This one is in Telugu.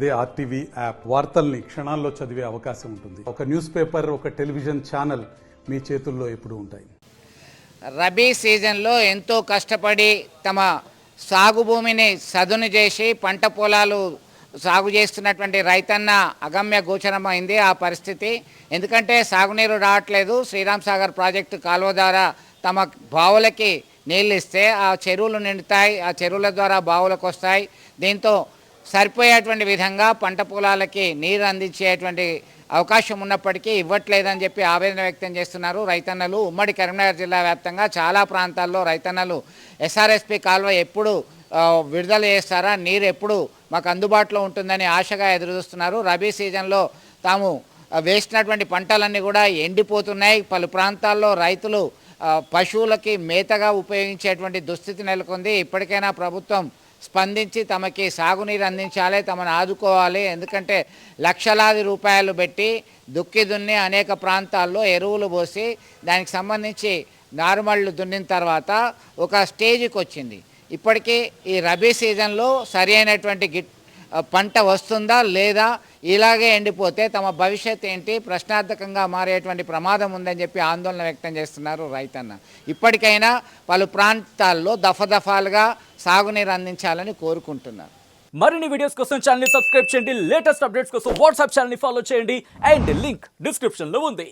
అదే ఆర్టీవీ యాప్ వార్తల్ని క్షణాల్లో చదివే అవకాశం ఉంటుంది. ఒక న్యూస్ పేపర్, ఒక టెలివిజన్ ఛానల్ మీ చేతుల్లో ఎప్పుడూ ఉంటాయి. రబీ సీజన్లో ఎంతో కష్టపడి తమ సాగు భూమిని సదును చేసి పంట పొలాలు సాగు చేస్తున్నటువంటి రైతన్న అగమ్య గోచరమైంది ఆ పరిస్థితి. ఎందుకంటే సాగునీరు రావట్లేదు. శ్రీరామ్ సాగర్ ప్రాజెక్టు కాలువ ద్వారా తమ బావులకి నీళ్ళు ఇస్తే ఆ చెరువులు నిండుతాయి, ఆ చెరువుల ద్వారా బావులకు వస్తాయి. దీంతో సరిపోయేటువంటి విధంగా పంట పొలాలకి నీరు అందించేటువంటి అవకాశం ఉన్నప్పటికీ ఇవ్వట్లేదని చెప్పి ఆవేదన వ్యక్తం చేస్తున్నారు రైతన్నలు. ఉమ్మడి కరీంనగర్ జిల్లా వ్యాప్తంగా చాలా ప్రాంతాల్లో రైతన్నలు ఎస్ఆర్ఎస్పి కాలువ ఎప్పుడు విడుదల చేస్తారా, నీరు ఎప్పుడు మాకు అందుబాటులో ఉంటుందని ఆశగా ఎదురుచూస్తున్నారు. రబీ సీజన్లో తాము వేసినటువంటి పంటలన్నీ కూడా ఎండిపోతున్నాయి. పలు ప్రాంతాల్లో రైతులు పశువులకి మేతగా ఉపయోగించేటువంటి దుస్థితి నెలకొంది. ఇప్పటికైనా ప్రభుత్వం స్పందించి తమకి సాగునీరు అందించాలి, తమను ఆదుకోవాలి. ఎందుకంటే లక్షలాది రూపాయలు పెట్టి దుక్కి దున్ని అనేక ప్రాంతాల్లో ఎరువులు పోసి దానికి సంబంధించి నారుమళ్ళు దున్నిన తర్వాత ఒక స్టేజ్కి వచ్చింది. ఇప్పటికీ ఈ రబీ సీజన్లో సరి అయినటువంటి పంట వస్తుందా లేదా, ఇలాగే ఎండిపోతే తమ భవిష్యత్ ఏంటి, ప్రశ్నార్థకంగా మారేటువంటి ప్రమాదం ఉందని చెప్పి ఆందోళన వ్యక్తం చేస్తున్నారు రైతన్న. ఇప్పటికైనా పలు ప్రాంతాల్లో దఫాలుగా సాగునీరు అందించాలని కోరుకుంటున్నారు. మరిన్ని వీడియోస్ కోసం ఛానల్ ని సబ్స్క్రైబ్ చేయండి. లేటెస్ట్ అప్డేట్స్ కోసం వాట్సాప్ ఛానల్ ని ఫాలో చేయండి. అండ్ లింక్ డిస్క్రిప్షన్ లో ఉంది.